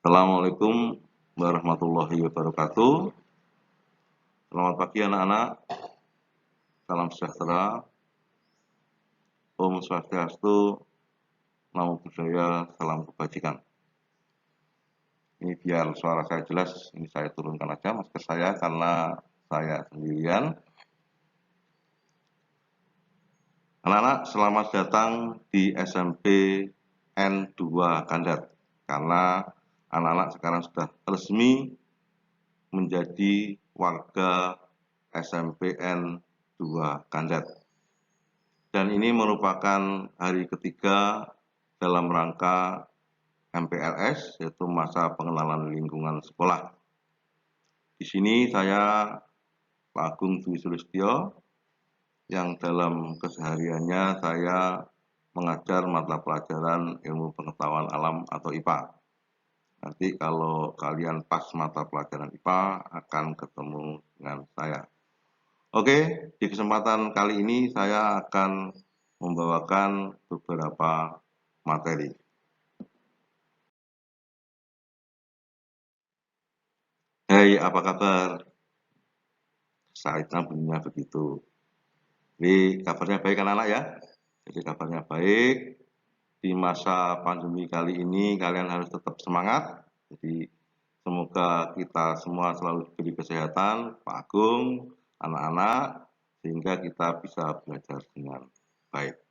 Assalamualaikum warahmatullahi wabarakatuh. Selamat pagi anak-anak. Salam sejahtera. Om Swastiastu, Namo Buddhaya, salam kebajikan. Ini biar suara saya jelas, ini saya turunkan aja masker saya karena saya sendirian. Anak-anak, selamat datang di SMP N2 Kandat. Karena anak-anak sekarang sudah resmi menjadi warga SMPN 2 Kandat. Dan ini merupakan hari ketiga dalam rangka MPLS, yaitu masa pengenalan lingkungan sekolah. Di sini saya Pak Agung Dwi Sulistyo, yang dalam kesehariannya saya mengajar mata pelajaran ilmu pengetahuan alam atau IPA. Nanti kalau kalian pas mata pelajaran IPA akan ketemu dengan saya. Oke, di kesempatan kali ini saya akan membawakan beberapa materi. Hai, apa kabar? Saatnya bunyinya begitu. Jadi kabarnya baik anak-anak ya. Jadi kabarnya baik. Di masa pandemi kali ini kalian harus tetap semangat. Jadi semoga kita semua selalu diberi kesehatan, Pak Agung, anak-anak, sehingga kita bisa belajar dengan baik.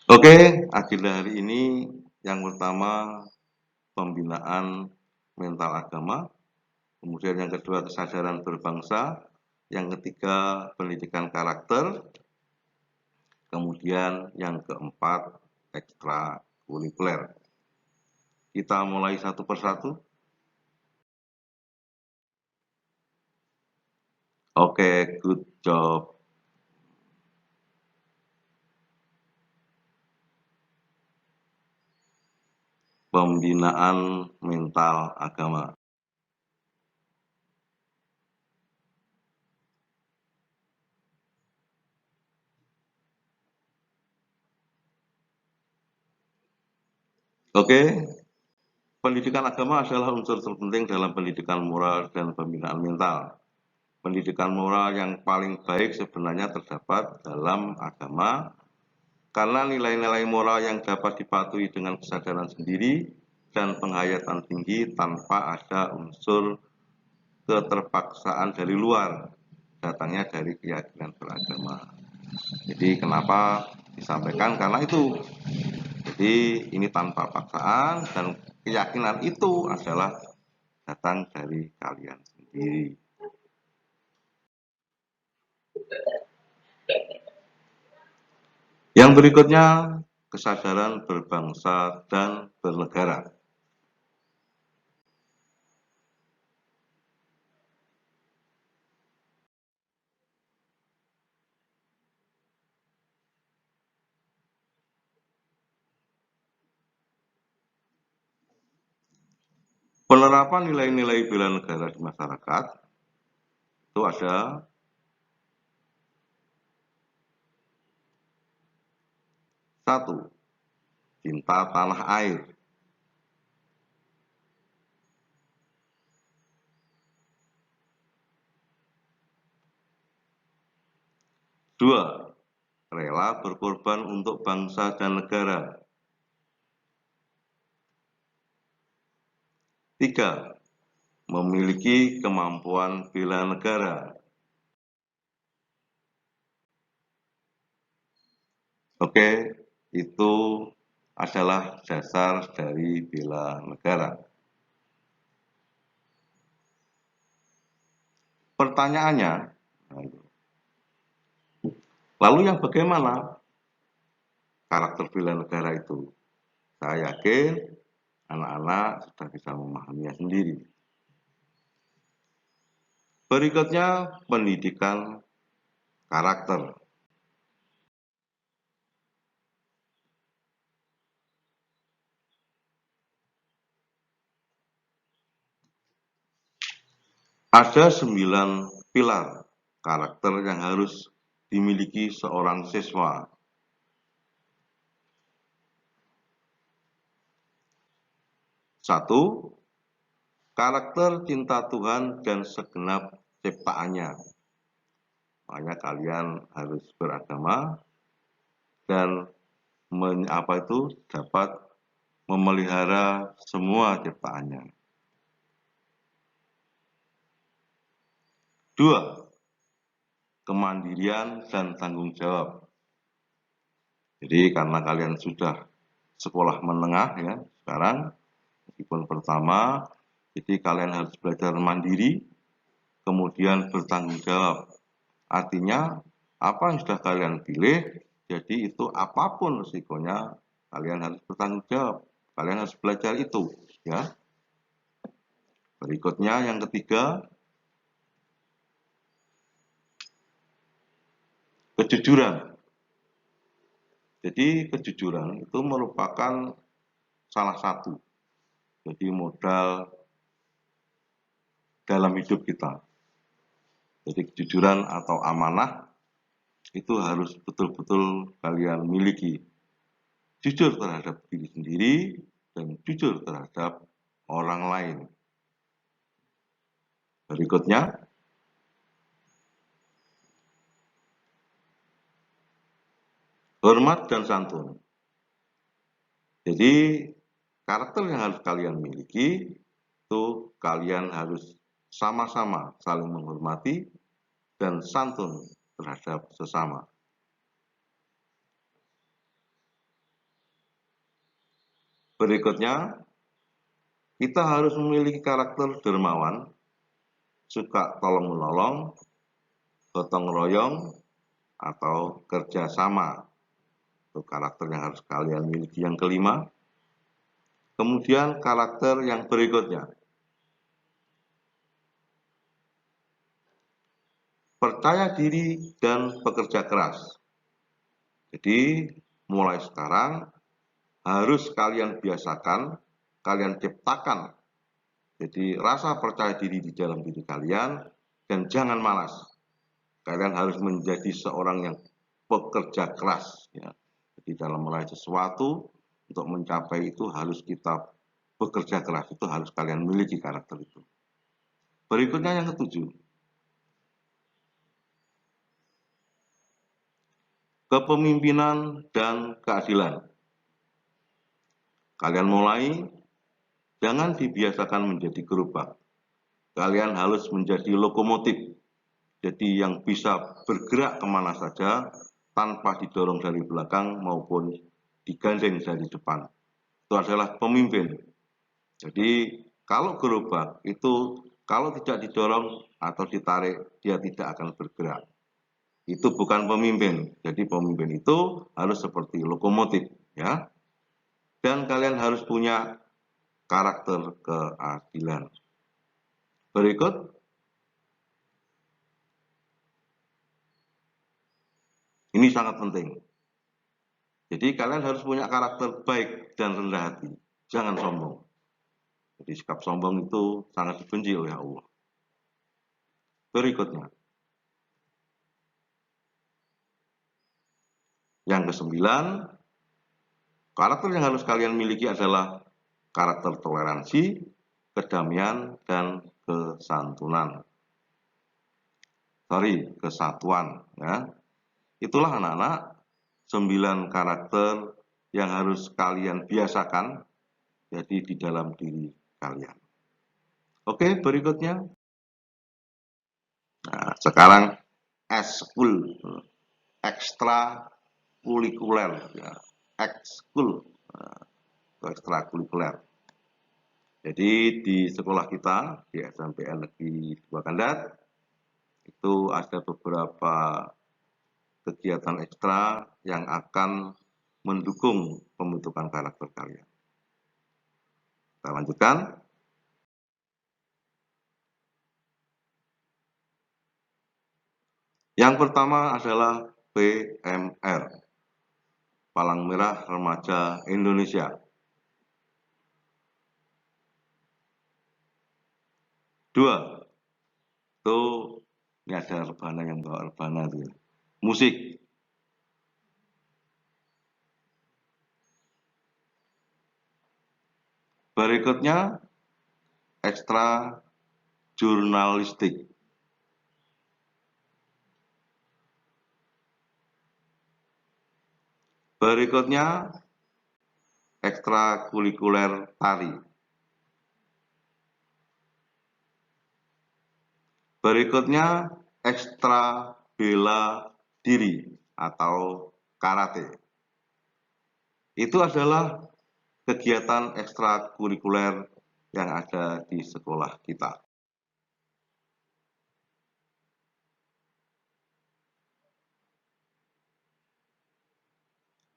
Oke, agenda hari ini yang pertama pembinaan mental agama, kemudian yang kedua kesadaran berbangsa, yang ketiga pendidikan karakter, kemudian yang keempat ekstrakurikuler. Kita mulai satu persatu. Oke, good job. Pembinaan mental agama. Oke, pendidikan agama adalah unsur terpenting dalam pendidikan moral dan pembinaan mental. Pendidikan moral yang paling baik sebenarnya terdapat dalam agama, karena nilai-nilai moral yang dapat dipatuhi dengan kesadaran sendiri dan penghayatan tinggi tanpa ada unsur keterpaksaan dari luar, datangnya dari keyakinan beragama. Jadi kenapa disampaikan? Karena itu. Jadi ini tanpa paksaan dan keyakinan itu adalah datang dari kalian sendiri. Yang berikutnya, kesadaran berbangsa dan bernegara. Penerapan nilai-nilai bela negara di masyarakat itu ada satu, cinta tanah air. Dua, rela berkorban untuk bangsa dan negara. Tiga, memiliki kemampuan bela negara. Oke, itu adalah dasar dari bela negara. Pertanyaannya, lalu yang bagaimana karakter bela negara itu? Saya yakin anak-anak sudah bisa memahaminya sendiri. Berikutnya, pendidikan karakter. Ada 9 pilar karakter yang harus dimiliki seorang siswa. Satu, karakter cinta Tuhan dan segenap ciptaannya. Makanya kalian harus beragama dan dapat memelihara semua ciptaannya. 2, kemandirian dan tanggung jawab. Jadi karena kalian sudah sekolah menengah ya sekarang, meskipun pertama, jadi kalian harus belajar mandiri, kemudian bertanggung jawab. Artinya apa yang sudah kalian pilih, jadi itu apapun resikonya kalian harus bertanggung jawab. Kalian harus belajar itu ya. Berikutnya yang ketiga, kejujuran. Jadi kejujuran itu merupakan salah satu jadi modal dalam hidup kita. Jadi kejujuran atau amanah itu harus betul-betul kalian miliki. Jujur terhadap diri sendiri dan jujur terhadap orang lain. Berikutnya, hormat dan santun. Jadi karakter yang harus kalian miliki itu kalian harus sama-sama saling menghormati dan santun terhadap sesama. Berikutnya, kita harus memiliki karakter dermawan, suka tolong-menolong, gotong royong, atau kerjasama. Itu karakter yang harus kalian miliki yang kelima. Kemudian karakter yang berikutnya, percaya diri dan bekerja keras. Jadi mulai sekarang harus kalian biasakan, kalian ciptakan. Jadi rasa percaya diri di dalam diri kalian dan jangan malas. Kalian harus menjadi seorang yang bekerja keras. Ya. Jadi dalam meraih sesuatu untuk mencapai itu harus kita bekerja keras. Itu harus kalian miliki karakter itu. Berikutnya yang ketujuh, kepemimpinan dan keadilan. Kalian mulai, jangan dibiasakan menjadi gerobak. Kalian harus menjadi lokomotif. Jadi yang bisa bergerak kemana saja tanpa didorong dari belakang maupun digandeng dari depan. Itu adalah pemimpin. Jadi kalau gerobak itu kalau tidak didorong atau ditarik, dia tidak akan bergerak. Itu bukan pemimpin. Jadi pemimpin itu harus seperti lokomotif, ya. Dan kalian harus punya karakter keadilan. Berikut, ini sangat penting. Jadi kalian harus punya karakter baik dan rendah hati. Jangan sombong. Jadi sikap sombong itu sangat dibenci oleh Allah. Berikutnya, yang kesembilan, karakter yang harus kalian miliki adalah karakter toleransi, kedamaian, dan kesantunan. Kesatuan. Ya. Itulah anak-anak 9 karakter yang harus kalian biasakan jadi di dalam diri kalian. Oke, berikutnya. Nah, sekarang ekskul, ekstra kulikuler, ya. Ekskul, ekstrakurikuler. Jadi di sekolah kita di SMPN Negeri 2 Kandat itu ada beberapa kegiatan ekstra yang akan mendukung pembentukan karakter kalian. Kita lanjutkan. Yang pertama adalah PMR, Palang Merah Remaja Indonesia. Dua, itu ini ada rebana yang bawa rebana itu ya. Musik. Berikutnya ekstra jurnalistik. Berikutnya ekstrakurikuler tari. Berikutnya ekstra bela diri atau karate. Itu adalah kegiatan ekstrakurikuler yang ada di sekolah kita.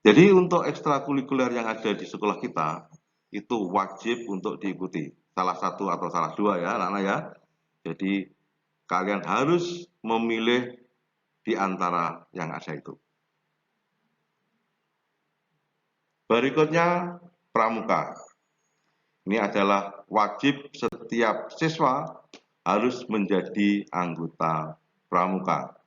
Jadi untuk ekstrakurikuler yang ada di sekolah kita, itu wajib untuk diikuti. Salah satu atau salah dua ya anak-anak ya. Jadi kalian harus memilih di antara yang ada itu. Berikutnya pramuka. Ini adalah wajib setiap siswa harus menjadi anggota pramuka.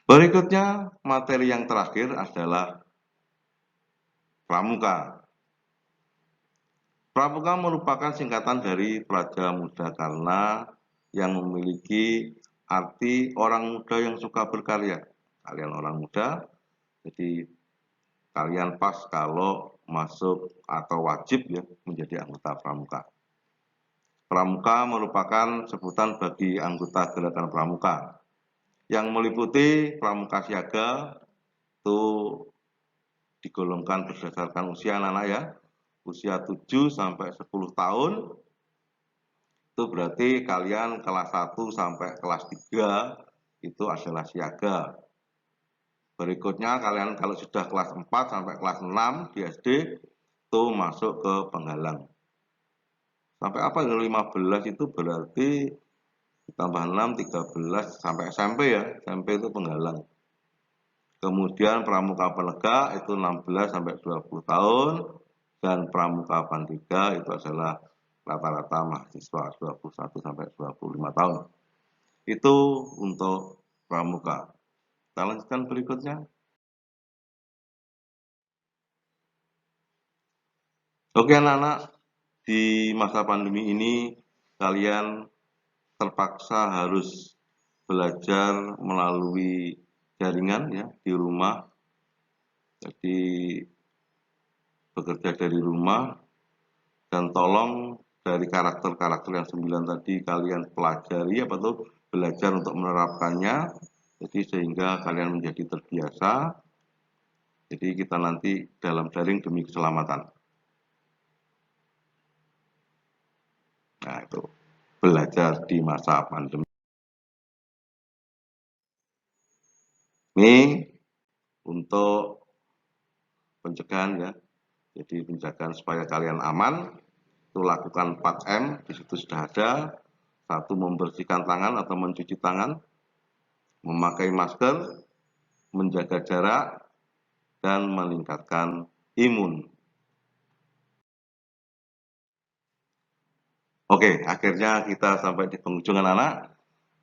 Berikutnya, materi yang terakhir adalah pramuka. Pramuka merupakan singkatan dari Praja Muda karena yang memiliki arti orang muda yang suka berkarya. Kalian orang muda, jadi kalian pas kalau masuk atau wajib ya menjadi anggota pramuka. Pramuka merupakan sebutan bagi anggota gerakan pramuka yang meliputi pramuka siaga itu digolongkan berdasarkan usia anak-anak ya. Usia 7 sampai 10 tahun itu berarti kalian kelas 1 sampai kelas 3 itu adalah siaga. Berikutnya kalian kalau sudah kelas 4 sampai kelas 6 di SD itu masuk ke penggalang. Sampai apa ya 15 itu berarti ditambah 6, 13 sampai SMP ya. SMP itu penggalang. Kemudian pramuka penegak itu 16 sampai 20 tahun dan pramuka Pandega itu adalah rata-rata mahasiswa 21 sampai 25 tahun. Itu untuk pramuka. Kita lanjutkan berikutnya. Oke anak-anak, di masa pandemi ini kalian terpaksa harus belajar melalui jaringan ya di rumah. Jadi bekerja dari rumah dan tolong dari karakter-karakter yang 9 tadi kalian pelajari apa tuh belajar untuk menerapkannya. Jadi sehingga kalian menjadi terbiasa. Jadi kita nanti dalam daring demi keselamatan. Nah itu belajar di masa pandemi. Ini untuk pencegahan ya. Jadi pencegahan supaya kalian aman, itu lakukan 4M, di situ sudah ada. Satu, membersihkan tangan atau mencuci tangan, memakai masker, menjaga jarak, dan meningkatkan imun. Oke, akhirnya kita sampai di penghujung anak-anak.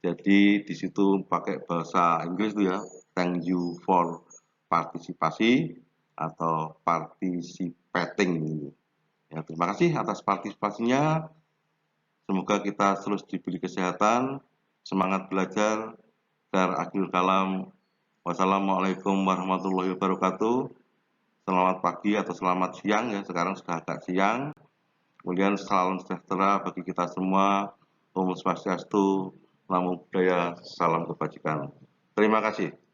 Jadi di situ pakai bahasa Inggris itu ya, thank you for partisipasi atau participating. Ya, terima kasih atas partisipasinya. Semoga kita terus diberi kesehatan, semangat belajar, dan akhir kalam. Wassalamualaikum warahmatullahi wabarakatuh. Selamat pagi atau selamat siang ya, sekarang sudah agak siang. Kemudian salam sejahtera bagi kita semua. Om Swastiastu, Namo Buddhaya, salam kebajikan. Terima kasih.